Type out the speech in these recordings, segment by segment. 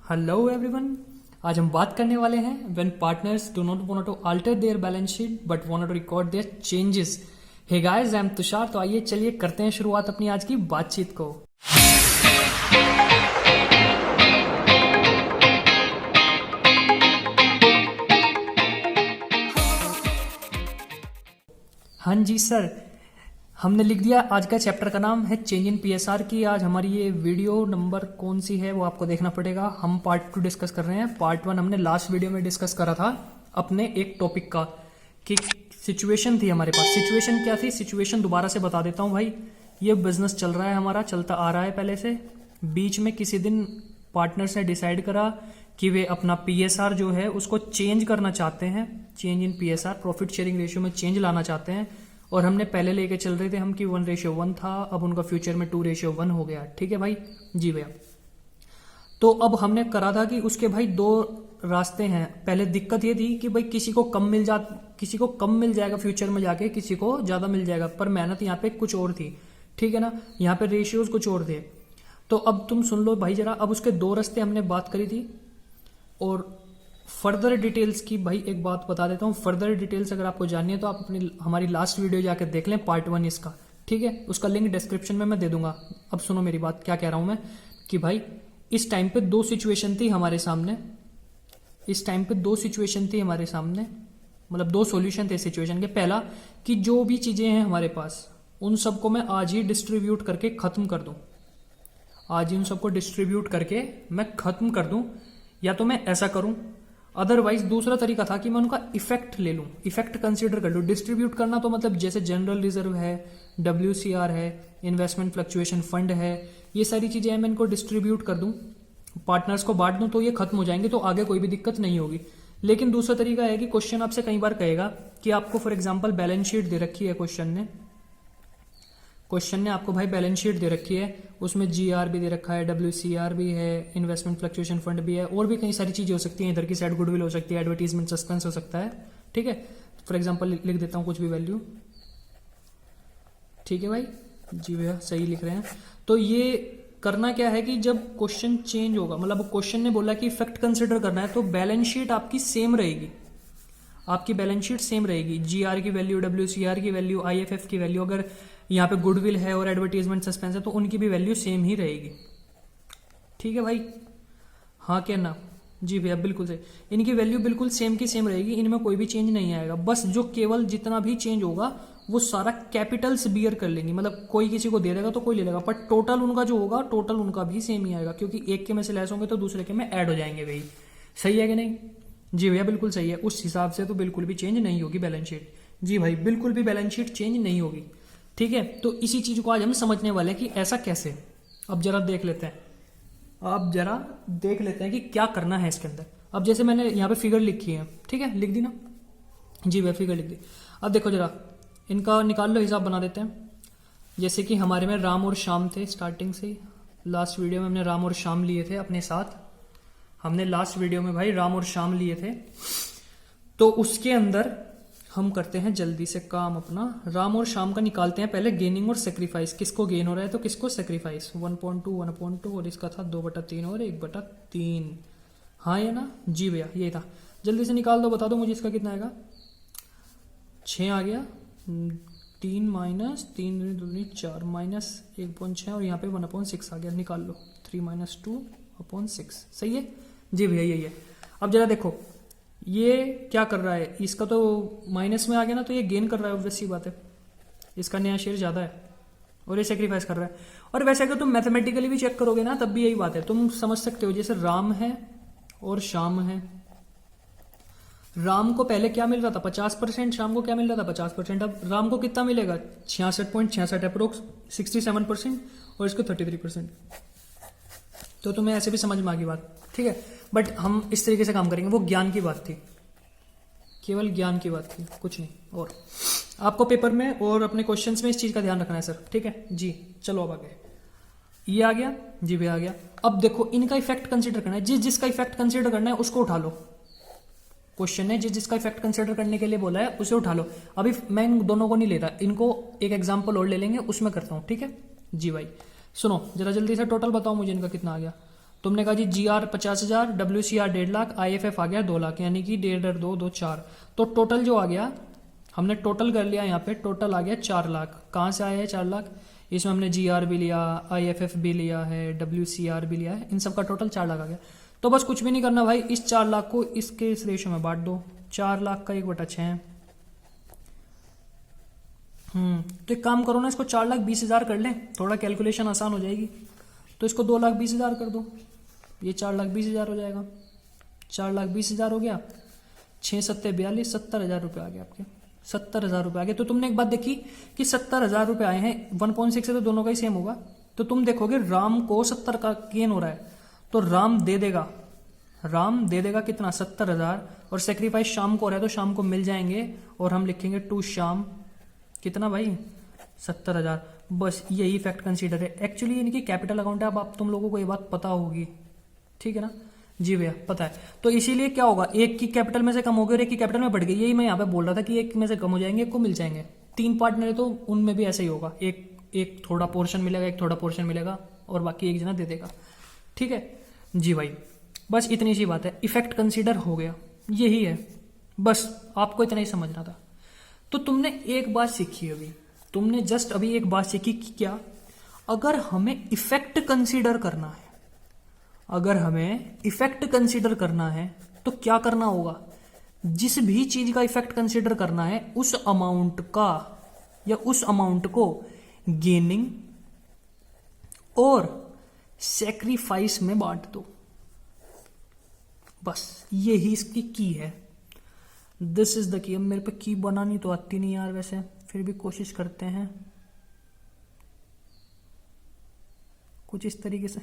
Hello everyone. आज हम बात करने वाले हैं when partners do not want to alter their balance sheet but want to record their changes. Hey guys, I am Tushar. तो आइए चलिए करते हैं शुरुआत अपनी आज की बातचीत को। हाँ जी सर, हमने लिख दिया। आज का चैप्टर का नाम है चेंज इन पीएसआर की। आज हमारी ये वीडियो नंबर कौन सी है वो आपको देखना पड़ेगा। हम पार्ट 2 डिस्कस कर रहे हैं। पार्ट 1 हमने लास्ट वीडियो में डिस्कस करा था अपने एक टॉपिक का कि सिचुएशन थी हमारे पास। सिचुएशन क्या थी? सिचुएशन दोबारा से बता देता हूँ भाई। ये बिजनेस चल रहा है, हमारा चलता आ रहा है पहले से। बीच में किसी दिन पार्टनर्स ने डिसाइड करा कि वे अपना पीएसआर जो है उसको चेंज करना चाहते हैं। Change in PSR, profit sharing ratio में चेंज लाना चाहते हैं। और हमने पहले लेके चल रहे थे हम कि 1:1 था, अब उनका फ्यूचर में 2:1 हो गया। ठीक है भाई? जी भैया। तो अब हमने करा था कि उसके भाई 2 रास्ते हैं। पहले दिक्कत ये थी कि भाई किसी को कम मिल जाएगा फ्यूचर में जाके, किसी को ज्यादा मिल जाएगा, पर मेहनत यहाँ पे कुछ और थी। ठीक है ना? यहाँ पे रेशियोज कुछ और थे। तो अब तुम सुन लो भाई जरा। अब उसके 2 रास्ते हमने बात करी थी। और फर्दर डिटेल्स की भाई एक बात बता देता हूँ। फर्दर डिटेल्स अगर आपको जाननी है तो आप अपनी हमारी लास्ट वीडियो जाकर देख लें, पार्ट 1 इसका। ठीक है? उसका लिंक डिस्क्रिप्शन में मैं दे दूंगा। अब सुनो मेरी बात, क्या कह रहा हूं मैं कि भाई इस टाइम पे 2 सिचुएशन थी हमारे सामने। मतलब 2 सॉल्यूशन थे सिचुएशन के। पहला कि जो भी चीजें हैं हमारे पास उन सबको मैं आज ही डिस्ट्रीब्यूट करके खत्म कर दूं। आज ही उन सबको डिस्ट्रीब्यूट करके मैं खत्म कर दूं, या तो मैं ऐसा करूं। अदरवाइज दूसरा तरीका था कि मैं उनका इफेक्ट ले लूं, इफेक्ट कंसीडर कर लूं। डिस्ट्रीब्यूट करना तो मतलब जैसे जनरल रिजर्व है, WCR है, इन्वेस्टमेंट फ्लक्चुएशन फंड है, ये सारी चीजें हैं, मैं इनको डिस्ट्रीब्यूट कर दूं, पार्टनर्स को बांट दूं, तो ये खत्म हो जाएंगे, तो आगे कोई भी दिक्कत नहीं होगी। लेकिन दूसरा तरीका है कि क्वेश्चन आपसे कई बार कहेगा कि आपको फॉर एग्जाम्पल बैलेंस शीट दे रखी है। क्वेश्चन ने आपको भाई बैलेंस शीट दे रखी है, उसमें GR भी दे रखा है, WCR भी है, इन्वेस्टमेंट फ्लक्चुएशन फंड भी है, और भी कई सारी चीजें हो सकती हैं। इधर की साइड गुडविल हो सकती है, एडवर्टीजमेंट सस्पेंस हो सकता है। ठीक है? फॉर एग्जांपल लिख देता हूं कुछ भी वैल्यू। ठीक है भाई? जी भैया, सही लिख रहे हैं। तो ये करना क्या है कि जब क्वेश्चन चेंज होगा, मतलब क्वेश्चन ने बोला कि इफेक्ट कंसिडर करना है, तो बैलेंस शीट आपकी सेम रहेगी। आपकी बैलेंस शीट सेम रहेगी। GR की वैल्यू, WCR की वैल्यू, IFF की वैल्यू, अगर यहाँ पे गुडविल है और एडवर्टीजमेंट सस्पेंस है तो उनकी भी वैल्यू सेम ही रहेगी। ठीक है भाई? हाँ क्या ना? जी भैया बिल्कुल सही। इनकी वैल्यू बिल्कुल सेम की सेम रहेगी, इनमें कोई भी चेंज नहीं आएगा। बस जो केवल जितना भी चेंज होगा वो सारा कैपिटल्स बियर कर लेंगी। मतलब कोई किसी को दे देगा तो कोई ले लेगा, पर टोटल उनका जो होगा, टोटल उनका भी सेम ही आएगा, क्योंकि एक के में से लेस होंगे तो दूसरे के में ऐड हो जाएंगे भाई। सही है कि नहीं? जी भैया बिल्कुल सही है। उस हिसाब से तो बिल्कुल भी चेंज नहीं होगी बैलेंस शीट। जी भाई बिल्कुल भी बैलेंस शीट चेंज नहीं होगी। ठीक है? तो इसी चीज को आज हम समझने वाले हैं कि ऐसा कैसे। अब जरा देख लेते हैं कि क्या करना है इसके अंदर। अब जैसे मैंने यहाँ पे फिगर लिखी है, ठीक है, लिख दी ना? जी भैया फिगर लिख दी। अब देखो जरा, इनका निकाल लो, हिसाब बना देते हैं। जैसे कि हमारे में राम और श्याम थे स्टार्टिंग से ही। लास्ट वीडियो में हमने राम और श्याम लिए थे अपने साथ। हमने लास्ट वीडियो में भाई राम और श्याम लिए थे। तो उसके अंदर हम करते हैं जल्दी से काम अपना। राम और श्याम का निकालते हैं पहले गेनिंग और सेक्रीफाइस। किसको गेन हो रहा है तो किसको सेक्रीफाइस। 1.2 1.2 और इसका था 2/3 और 1/3। हाँ या ना? जी भैया यही था। जल्दी से निकाल दो, बता दो मुझे इसका कितना आएगा। 6 आ गया। 3 माइनस 3 दूनी 4 माइनस 1.6 और यहाँ पे 1/6 आ गया। निकाल लो। 3 - 2/6। सही है? जी भैया यही है। अब जरा देखो ये क्या कर रहा है। इसका तो माइनस में आ गया ना, तो ये गेन कर रहा है, ऑब्वियस सी बात है। इसका नया शेयर ज्यादा है और ये सेक्रीफाइस कर रहा है। और वैसे अगर तुम मैथमेटिकली भी चेक करोगे ना तब भी यही बात है। तुम समझ सकते हो, जैसे राम है और श्याम है। राम को पहले क्या मिल रहा था? 50%। श्याम को क्या मिल रहा था? 50%। अब राम को कितना मिलेगा? 66.66 अप्रोक्स 67%, और इसको 33%। तो तुम्हें ऐसे भी समझ में आ गई बात। ठीक है? बट हम इस तरीके से काम करेंगे। वो ज्ञान की बात थी, केवल ज्ञान की बात थी, कुछ नहीं। और आपको पेपर में और अपने क्वेश्चंस में इस चीज का ध्यान रखना है सर। ठीक है जी? चलो अब आगे। ये आ गया जी भैया, आ गया। अब देखो इनका इफेक्ट कंसीडर करना है। जिसका इफेक्ट कंसीडर करना है उसको उठा लो। क्वेश्चन ने जिसका इफेक्ट कंसीडर करने के लिए बोला है उसे उठा लो। अभी मैं इन दोनों को नहीं लेता, इनको एक एग्जाम्पल और ले लेंगे, उसमें करता हूं। ठीक है जी भाई? सुनो जरा जल्दी से टोटल बताओ मुझे इनका कितना आ गया। तुमने कहा जी GR 50,000, WCR 1.5 लाख, IFF आ गया 2 लाख, यानी कि 1.5 2 2 4, तो टोटल जो आ गया, हमने टोटल कर लिया यहाँ पे, टोटल आ गया 4 लाख। कहाँ से आया है 4 लाख? इसमें हमने GR भी लिया, IFF भी लिया है, WCR भी लिया है, इन सब का टोटल 4 लाख आ गया। तो बस कुछ भी नहीं करना भाई, इस 4 लाख को इसके इस रेशो में बांट दो, 4 लाख का 1/6। तो एक काम करो ना, इसको 4,20,000 कर लें, थोड़ा कैलकुलेशन आसान हो जाएगी। तो इसको 2,20,000 कर दो, ये 4,20,000 हो जाएगा। 4,20,000 हो गया, 6 7 42, 70,000 रुपये आ गए आपके, 70,000 रुपये आ गए। तो तुमने एक बात देखी कि 70,000 रुपये आए हैं, 1.6 से तो दोनों का ही सेम होगा। तो तुम देखोगे राम को 70 का गेन हो रहा है, तो राम दे देगा, राम दे देगा कितना? 70,000। और सेक्रीफाइस शाम को हो रहा है, तो शाम को मिल जाएंगे, और हम लिखेंगे टू शाम, कितना भाई? 70,000। बस यही फैक्ट कंसीडर है। एक्चुअली इनकी कैपिटल अकाउंट है, अब आप तुम लोगों को ये बात पता होगी, ठीक है ना? जी भैया पता है। तो इसीलिए क्या होगा, एक की कैपिटल में से कम हो गई और एक की कैपिटल में बढ़ गई, यही मैं यहाँ पे बोल रहा था कि एक में से कम हो जाएंगे, एक को मिल जाएंगे। 3 पार्टनर है तो उनमें भी ऐसा ही होगा, एक थोड़ा पोर्शन मिलेगा, एक थोड़ा पोर्शन मिलेगा, और बाकी एक जना दे देगा, ठीक है जी भाई। बस इतनी सी बात है, इफेक्ट कंसीडर हो गया, यही है, बस आपको इतना ही समझना था। तो तुमने एक बात सीखी अभी, तुमने जस्ट अभी एक बात सीखी कि क्या, अगर हमें इफेक्ट कंसीडर करना है, अगर हमें इफेक्ट कंसीडर करना है तो क्या करना होगा? जिस भी चीज का इफेक्ट कंसीडर करना है, उस अमाउंट का या उस अमाउंट को गेनिंग और सेक्रीफाइस में बांट दो, बस यही इसकी की है। This is the key. अब मेरे पे की बनानी तो आती नहीं यार, वैसे फिर भी कोशिश करते हैं कुछ इस तरीके से।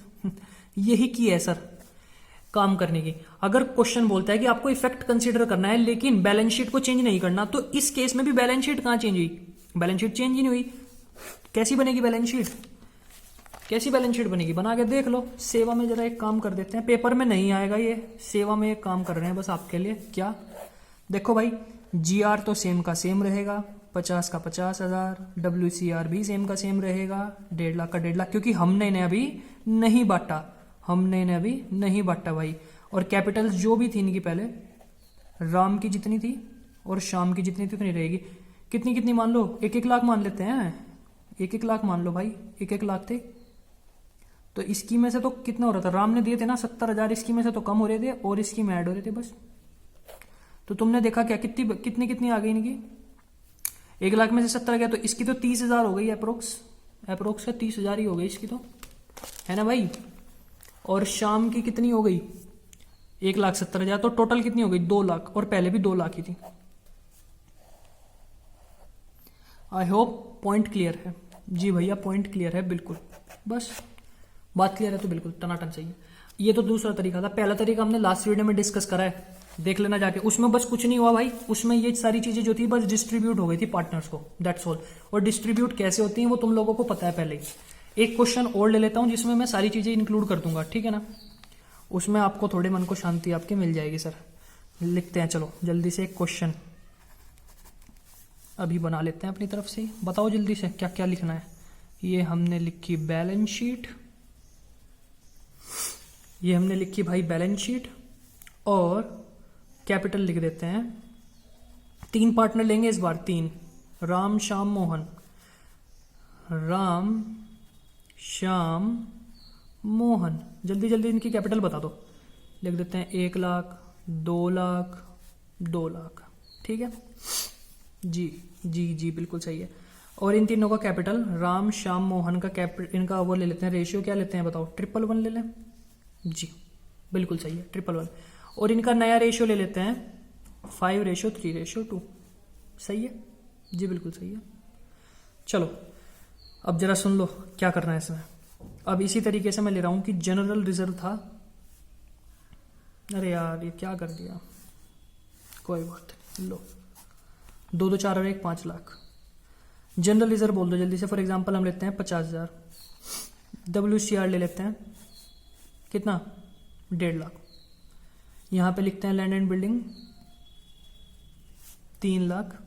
यही की है सर काम करने की। अगर क्वेश्चन बोलता है कि आपको इफेक्ट कंसीडर करना है लेकिन बैलेंस शीट को चेंज नहीं करना, तो इस केस में भी बैलेंस शीट कहां चेंज हुई? बैलेंस शीट चेंज ही नहीं हुई। कैसी बनेगी बैलेंस शीट? कैसी बैलेंस शीट बनेगी? बना के देख लो। सेवा में जरा एक काम कर देते हैं, पेपर में नहीं आएगा ये, सेवा में एक काम कर रहे हैं बस आपके लिए। क्या? देखो भाई, GR तो सेम का सेम रहेगा, 50 का 50,000, WCR भी सेम का सेम रहेगा, 1.5 लाख का 1.5 लाख, क्योंकि हमने इन्हें अभी नहीं बांटा, हमने इन्हें अभी नहीं बांटा भाई। और कैपिटल जो भी थी इनकी पहले, राम की जितनी थी और शाम की जितनी थी उतनी रहेगी। कितनी कितनी मान लो? 1-1 लाख मान लेते हैं, 1-1 लाख मान लो भाई, 1-1 लाख थे। तो इसकी में से तो कितना हो रहा था? राम ने दिए थे ना 70,000, इसकी में से तो कम हो रहे थे और इसकी में ऐड हो रहे थे बस। तो तुमने देखा क्या, कितनी कितनी कितनी आ गई इनकी? 1 लाख में से 70 गया, तो इसकी तो 30,000 हो गई अप्रोक्स का 30,000 ही हो गई इसकी तो, है ना भाई। और शाम की कितनी हो गई? 1,70,000, तो टोटल कितनी हो गई? 2 लाख, और पहले भी 2 लाख ही थी। आई होप पॉइंट क्लियर है। जी भैया पॉइंट क्लियर है, बिल्कुल। बस बात क्लियर है तो बिल्कुल टनाटन चाहिए। ये तो दूसरा तरीका था। पहला तरीका हमने लास्ट वीडियो में डिस्कस करा है, देख लेना जाके। उसमें बस कुछ नहीं हुआ भाई, उसमें ये सारी चीजें जो थी बस डिस्ट्रीब्यूट हो गई थी पार्टनर्स को, दैट्स ऑल। और डिस्ट्रीब्यूट कैसे होती हैं वो तुम लोगों को पता है पहले ही। एक क्वेश्चन और ले लेता हूं जिसमें मैं सारी चीजें इंक्लूड कर दूंगा, ठीक है ना? उसमें आपको थोड़े मन को शांति आपकी मिल जाएगी सर। लिखते हैं, चलो जल्दी से एक क्वेश्चन अभी बना लेते हैं अपनी तरफ से। बताओ जल्दी से क्या क्या लिखना है। ये हमने लिखी बैलेंस शीट, ये हमने लिखी भाई बैलेंस शीट, और कैपिटल लिख देते हैं। 3 पार्टनर लेंगे इस बार, 3, राम श्याम मोहन, राम श्याम मोहन। जल्दी जल्दी इनकी कैपिटल बता दो। लिख देते हैं 1 लाख, 2 लाख, 2 लाख, ठीक है जी जी जी, बिल्कुल सही है। और इन तीनों का कैपिटल, राम श्याम मोहन का कैपिटल, इनका वो ले लेते हैं, रेशियो क्या लेते हैं बताओ? 1:1 ले लें जी, बिल्कुल सही है, 1:1। और इनका नया रेशियो ले लेते हैं 5:3:2, सही है जी, बिल्कुल सही है। चलो अब जरा सुन लो क्या करना है इसमें। अब इसी तरीके से मैं ले रहा हूं कि जनरल रिजर्व था, अरे यार ये क्या कर दिया, कोई बात नहीं, लो 2 2 4 और 1 5 लाख। जनरल रिजर्व बोल दो जल्दी से। फॉर एग्जांपल हम लेते हैं 50,000। WCR ले लेते हैं कितना? 1.5 लाख। यहां पे लिखते हैं लैंड एंड बिल्डिंग 3 लाख।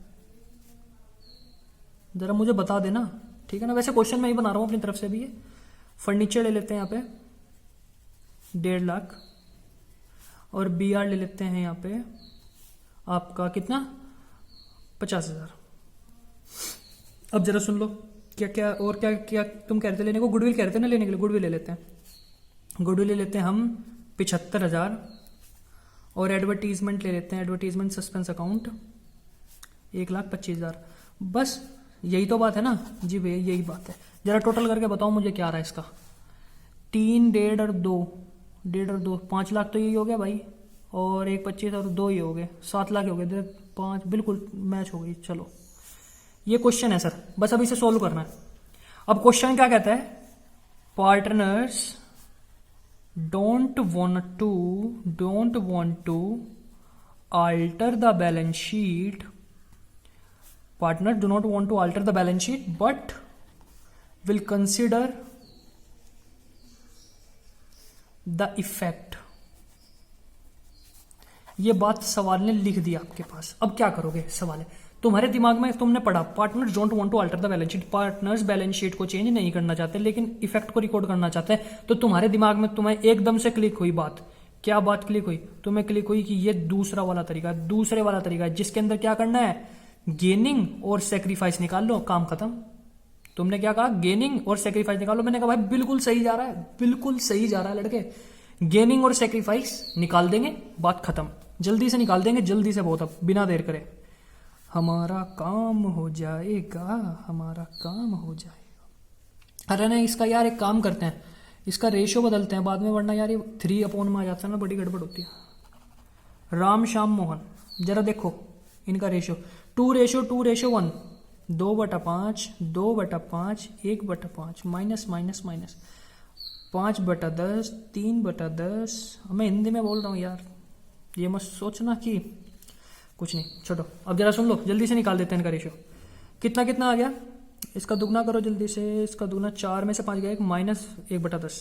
जरा मुझे बता देना, ठीक है ना? वैसे क्वेश्चन मैं ही बना रहा हूं अपनी तरफ से भी। ये फर्नीचर ले लेते हैं यहाँ पे 1.5 लाख, और बी आर ले लेते हैं यहाँ पे आपका कितना, 50,000। अब जरा सुन लो क्या क्या और क्या क्या तुम कह रहे थे लेने को, गुडविल कह रहे थे ना लेने के लिए, गुडविल ले लेते हैं। गुडविल ले लेते हैं हम 75,000, और एडवर्टीजमेंट ले लेते हैं, एडवर्टीजमेंट सस्पेंस अकाउंट 1,25,000। बस यही तो बात है ना जी भैया, यही बात है। जरा टोटल करके बताओ मुझे क्या आ रहा है इसका। 3, 1.5 और 2, 1.5 और 2, 5 लाख तो यही हो गया भाई, और 1,25 और 2 ही हो गए, 7 लाख हो गए, 5 बिल्कुल मैच हो गई। चलो ये क्वेश्चन है सर, बस अब इसे सोल्व करना है। अब क्वेश्चन क्या कहता है, partners don't want to alter the balance sheet, partners do not want to alter the balance sheet but will consider the effect। ये बात सवाल ने लिख दी आपके पास। अब क्या करोगे, सवाल है तुम्हारे दिमाग में, तुमने पढ़ा partners don't want to alter the balance sheet, partners balance sheet को चेंज नहीं करना चाहते लेकिन इफेक्ट को रिकॉर्ड करना चाहते हैं। तो तुम्हारे दिमाग में तुम्हें एकदम से क्लिक हुई बात, क्या बात क्लिक हुई, तुम्हें क्लिक हुई कि ये दूसरा वाला तरीका है, दूसरे वाला तरीका है जिसके अंदर क्या करना है, गेनिंग और सेक्रीफाइस निकाल लो, काम खत्म। तुमने क्या कहा, गेनिंग और सेक्रीफाइस निकालो। मैंने कहा भाई बिल्कुल सही जा रहा है, बिल्कुल सही जा रहा है लड़के, गेनिंग और सेक्रीफाइस निकाल देंगे, बात खत्म, जल्दी से निकाल देंगे, जल्दी से बहुत, अब बिना देर करे हमारा काम हो जाएगा, हमारा काम हो जाएगा। अरे नहीं, इसका यार एक काम करते हैं, इसका रेशियो बदलते हैं बाद में, वरना यार ये 3 में आ जाता है ना, बड़ी गड़बड़ होती है। राम श्याम मोहन, जरा देखो इनका रेशियो 2:1, 2/5, 2/5, 1/5, माइनस माइनस माइनस, 5/10, 3/10। मैं हिंदी में बोल रहा हूँ यार, ये मत सोचना कि कुछ नहीं, छोड़ो। अब जरा सुन लो, जल्दी से निकाल देते हैं इनका रेशियो। कितना कितना आ गया, इसका दुगना करो जल्दी से, इसका दुगना 4 में से 5 गया, 1 माइनस 1/10,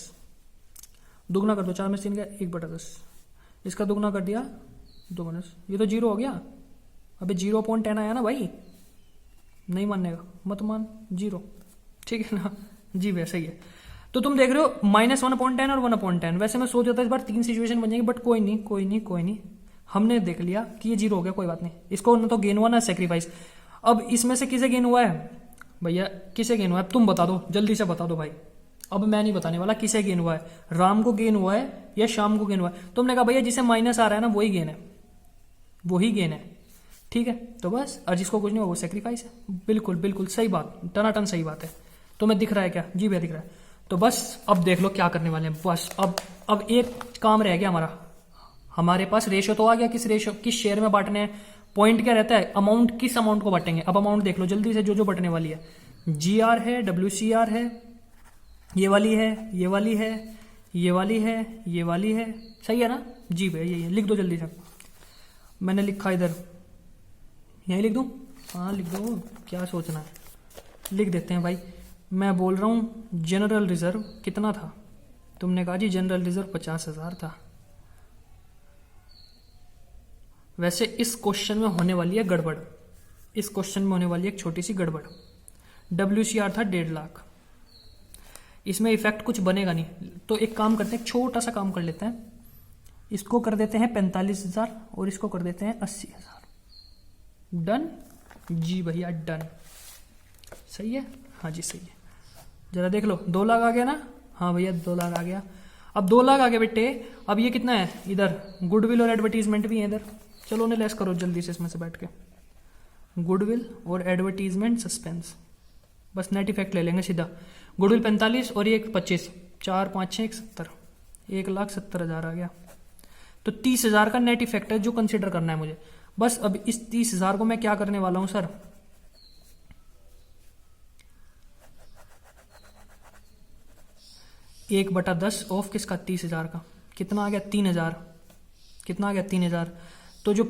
दुगना कर दो, 4 में से 3 गया 1/10, इसका दुगना कर दिया 2 माइनस, ये तो 0 हो गया। अबे 0.10 आया ना भाई, नहीं मानने का मत मान, 0, ठीक है ना जी, वैसे ही है। तो तुम देख रहे हो -1/10 और 1/10। वैसे मैं सोच रहा था इस बार 3 सिचुएशन बन जाएंगी, बट कोई नहीं कोई नहीं कोई नहीं, हमने देख लिया कि ये 0 हो गया, कोई बात नहीं। इसको ना तो गेन हुआ ना सेक्रीफाइस। अब इसमें से किसे गेन हुआ है भैया, किसे गेन हुआ है तुम बता दो, जल्दी से बता दो भाई। अब मैं नहीं बताने वाला किसे गेन हुआ है, राम को गेन हुआ है या शाम को गेन हुआ है। तुमने कहा भैया जिसे माइनस आ रहा है ना वही गेन है, वही गेन है, ठीक है। तो बस, और जिसको कुछ नहीं हुआ वो सेक्रीफाइस है। बिल्कुल बिल्कुल सही बात, टनाटन सही बात है। तुम्हें दिख रहा है क्या, जी भैया दिख रहा है। तो बस अब देख लो क्या करने वाले हैं। बस अब एक काम रह गया हमारा, हमारे पास रेशियो तो आ गया, किस शेयर में बांटने हैं। पॉइंट क्या रहता है, अमाउंट, किस अमाउंट को बांटेंगे। अब अमाउंट देख लो जल्दी से, जो जो बटने वाली है, GR है, WCR है, ये वाली है, ये वाली है, ये वाली है, ये वाली है, सही है ना जी भैया, यही है। लिख दो जल्दी से, मैंने लिखा इधर, यहीं लिख दूं, हाँ लिख दो, क्या सोचना है, लिख देते हैं भाई। मैं बोल रहा हूँ जनरल रिजर्व कितना था, तुमने कहा जी जनरल रिजर्व 50,000 था। वैसे इस क्वेश्चन में होने वाली है गड़बड़, इस क्वेश्चन में होने वाली है एक छोटी सी गड़बड़। WCR था 1.5 लाख, इसमें इफेक्ट कुछ बनेगा नहीं। तो एक काम करते हैं, एक छोटा सा काम कर लेते हैं, इसको कर देते हैं 45,000 और इसको कर देते हैं 80,000। डन जी भैया, डन, सही है, हाँ जी सही है। जरा देख लो 2 लाख आ गया ना, हाँ भैया 2 लाख आ गया। अब 2 लाख आ गए बेटे, अब ये कितना है, इधर गुडविल और एडवर्टीजमेंट भी है इधर, चलो उन्हें लेस करो जल्दी से इसमें से बैठ के, गुडविल और एडवर्टीजमेंट सस्पेंस, बस नेट इफेक्ट ले लेंगे सीधा। गुडविल 45 और ये 25, 4 5 6 70, 1,70,000 आ गया। तो 30,000 का नेट इफेक्ट है जो कंसिडर करना है मुझे। बस अब इस 30,000 को मैं क्या करने वाला हूं सर, 1/10 ऑफ किसका, 30,000 का, कितना आ गया 3,000, कितना आ गया 3,000। तो जो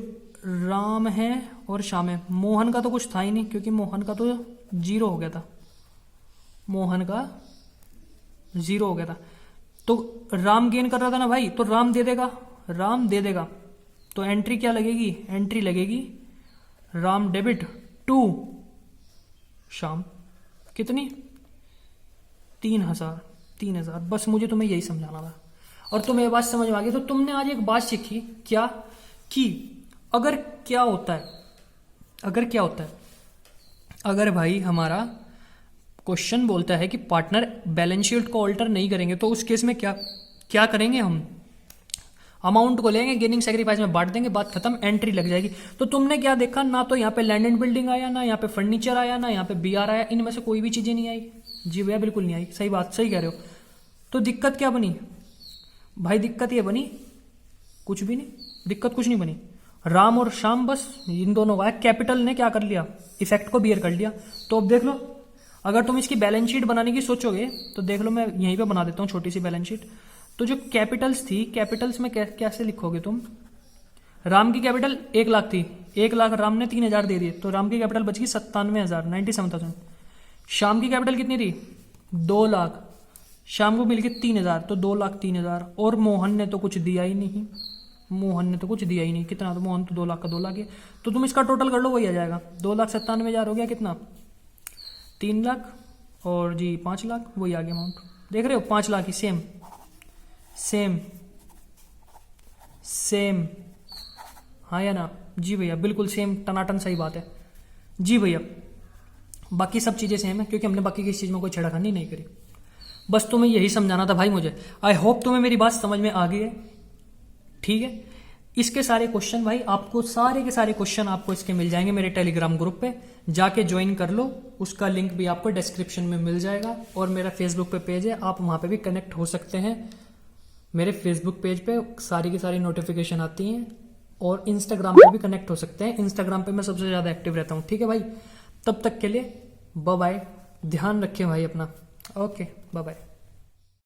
राम है और श्याम है, मोहन का तो कुछ था ही नहीं क्योंकि मोहन का तो 0 हो गया था, मोहन का 0 हो गया था। तो राम गेन कर रहा था ना भाई, तो राम दे देगा, राम दे देगा। तो एंट्री क्या लगेगी, एंट्री लगेगी राम डेबिट टू श्याम, कितनी, 3,000। बस मुझे तुम्हें यही समझाना था। और तुम्हें ये बात समझ में आ गई, तो तुमने आज एक बात सीखी क्या, कि अगर क्या होता है, अगर भाई हमारा क्वेश्चन बोलता है कि पार्टनर बैलेंस शीट को ऑल्टर नहीं करेंगे, तो उस केस में क्या करेंगे, हम अमाउंट को लेंगे, गेनिंग सेक्रीफाइस में बांट देंगे, बात खत्म, एंट्री लग जाएगी। तो तुमने क्या देखा, ना तो यहाँ पे लैंड एंड बिल्डिंग आया, ना यहाँ पे फर्नीचर आया, ना यहाँ पे बीआर आया, इनमें से कोई भी चीजें नहीं आई। जी भैया बिल्कुल नहीं आई, सही बात, सही कह रहे हो। तो दिक्कत क्या बनी भाई, दिक्कत ये बनी कुछ भी नहीं, दिक्कत कुछ नहीं बनी। राम और श्याम बस इन दोनों का, कैपिटल ने क्या कर लिया, इफेक्ट को बियर कर लिया। तो अब देख लो, अगर तुम इसकी बैलेंस शीट बनाने की सोचोगे तो देख लो, मैं यहीं पे बना देता हूँ छोटी सी बैलेंस शीट। तो जो कैपिटल्स थी, कैपिटल्स में कैसे लिखोगे तुम, राम की कैपिटल 1 लाख थी, 1 लाख राम ने 3,000 दे दिए, तो राम की कैपिटल बच गई 97,000, 97,000। श्याम की कैपिटल कितनी थी, 2 लाख, शाम को मिल के 3,000, तो 2,03,000। और मोहन ने तो कुछ दिया ही नहीं, कितना, तो मोहन तो 2 लाख का 2 लाख है। तो तुम इसका टोटल कर लो, वही आ जाएगा, 2,97,000 हो गया, कितना 3 लाख, और जी 5 लाख, वही आ गया अमाउंट। देख रहे हो 5 लाख ही, सेम, हाँ या ना, जी भैया बिल्कुल सेम, टनाटन सही बात है जी भैया। बाकी सब चीज़ें सेम है, क्योंकि हमने बाकी किसी चीज़ में कोई छेड़खानी नहीं करी। बस तुम्हें यही समझाना था भाई मुझे। आई होप तुम्हें मेरी बात समझ में आ गई है, ठीक है। इसके सारे क्वेश्चन भाई आपको, सारे के सारे क्वेश्चन आपको इसके मिल जाएंगे मेरे टेलीग्राम ग्रुप पे, जाके ज्वाइन कर लो, उसका लिंक भी आपको डिस्क्रिप्शन में मिल जाएगा। और मेरा फेसबुक पे पेज है, आप वहाँ पे भी कनेक्ट हो सकते हैं। मेरे फेसबुक पेज पे सारी की सारी नोटिफिकेशन आती हैं, और इंस्टाग्राम पे भी कनेक्ट हो सकते हैं। इंस्टाग्राम पे मैं सबसे ज़्यादा एक्टिव रहता हूँ, ठीक है भाई। तब तक के लिए बाय बाय, ध्यान रखें भाई अपना, ओके बाय बाय।